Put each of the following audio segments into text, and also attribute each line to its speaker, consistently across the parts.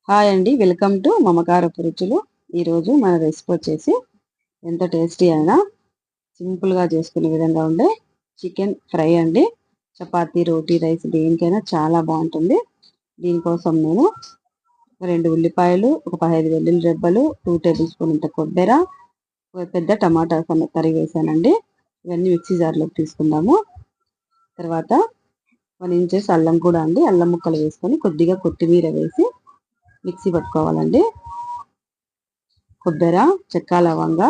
Speaker 1: Hi అండి. Welcome to మమకారపు రుచులు. ఈరోజు మన రెసిపీ వచ్చేసి ఎంతో టేస్టీ అయినా సింపుల్‌గా చేసుకునే విధంగా ఉండే చికెన్ ఫ్రై అండి. చపాతీ, రోటీ, రైస్ దేనికైనా చాలా బావుంటుంది. దీనికోసం నేను 2 ఉల్లిపాయలు, ఒక 15 వెల్లుల్లి రెబ్బలు, 2 టేబుల్ స్పూన్ ఇంత కొబ్బెర, ఒక పెద్ద టమాటా తరిగి వేసానండి. ఇవన్నీ మిక్సీ జార్‌లోకి తీసుకుందాము. తర్వాత 1 ఇంచెస్ అల్లం కూడా అండి. అల్లం ముక్కలు వేసుకొని కొద్దిగా కొత్తిమీర వేసి మిక్సీ పట్టుకోవాలండి. కొబ్బెర, చెక్క, లవంగా,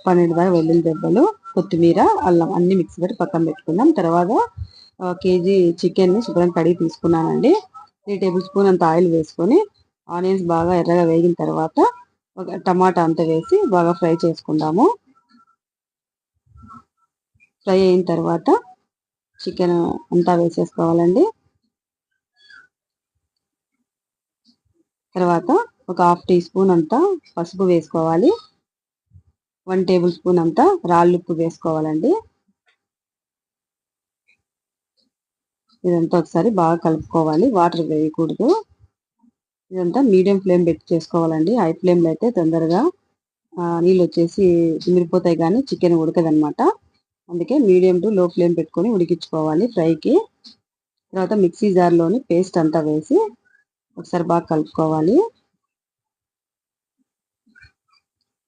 Speaker 1: 12 దాకా వెల్లుల్లి దెబ్బలు, కొత్తిమీర, అల్లం అన్ని మిక్సీ పెట్టి పక్కన పెట్టుకుందాం. తర్వాత కేజీ చికెన్ని శుభ్రంగా కడిగి తీసుకున్నానండి. 3 టేబుల్ స్పూన్ అంత ఆయిల్ వేసుకొని ఆనియన్స్ బాగా ఎర్రగా వేగిన తర్వాత ఒక టమాటా అంతా వేసి బాగా ఫ్రై చేసుకుందాము. ఫ్రై అయిన తర్వాత చికెన్ అంతా వేసేసుకోవాలండి. తర్వాత ఒక హాఫ్ టీ స్పూన్ అంతా పసుపు వేసుకోవాలి. 1 టేబుల్ స్పూన్ అంతా రాళ్ళుప్పు వేసుకోవాలండి. ఇదంతా ఒకసారి బాగా కలుపుకోవాలి. వాటర్ వేయకూడదు. ఇదంతా మీడియం ఫ్లేమ్ పెట్టి చేసుకోవాలండి. హై ఫ్లేమ్‌లో అయితే తొందరగా నీళ్ళు వచ్చేసి ఇమిరిపోతాయి కానీ చికెన్ ఉడకదనమాట. అందుకే మీడియం టు లో ఫ్లేమ్ పెట్టుకొని ఉడికించుకోవాలి ఫ్రైకి. తర్వాత మిక్సీ జార్‌లోని పేస్ట్ అంతా వేసి ఒకసారి బాగా కలుపుకోవాలి.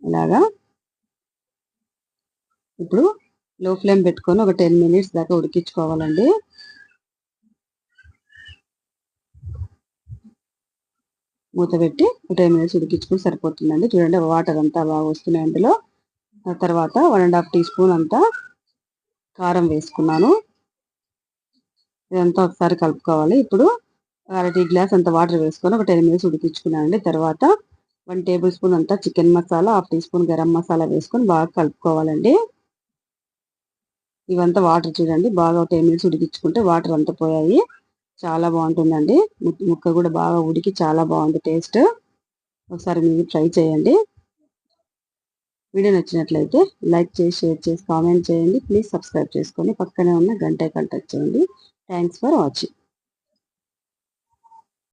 Speaker 1: ఇలాగా ఇప్పుడు లో ఫ్లేమ్ పెట్టుకొని ఒక 10 మినిట్స్ దాకా ఉడికించుకోవాలండి. మూత పెట్టి ఒక 10 మినిట్స్ ఉడికించుకుంటే సరిపోతుందండి. చూడండి వాటర్ అంతా బాగా వస్తున్నాయి అందులో. ఆ తర్వాత 1 ½ టీ స్పూన్ అంతా కారం వేసుకున్నాను. ఇదంతా ఒకసారి కలుపుకోవాలి. ఇప్పుడు అర టీ గ్లాస్ అంత వాటర్ వేసుకొని ఒక 10 మినిట్స్ ఉడికించుకున్నానండి. తర్వాత 1 టేబుల్ స్పూన్ అంతా chicken masala, half teaspoon garam masala వేసుకొని బాగా కలుపుకోవాలండి. ఇవంతా వాటర్ చూడండి బాగా 10 మినిట్స్ ఉడికించుకుంటే వాటర్ అంతా పోయాయి. చాలా బాగుంటుందండి. ముక్క కూడా బాగా ఉడికి చాలా బాగుంది టేస్ట్. ఒకసారి మీరు ట్రై చేయండి. వీడియో నచ్చినట్లయితే లైక్ చేసి, షేర్ చేసి, కామెంట్ చేయండి. ప్లీజ్ సబ్స్క్రైబ్ చేసుకొని పక్కనే ఉన్న గంట ఐకాన్ టచ్ చేయండి. Thanks for watching.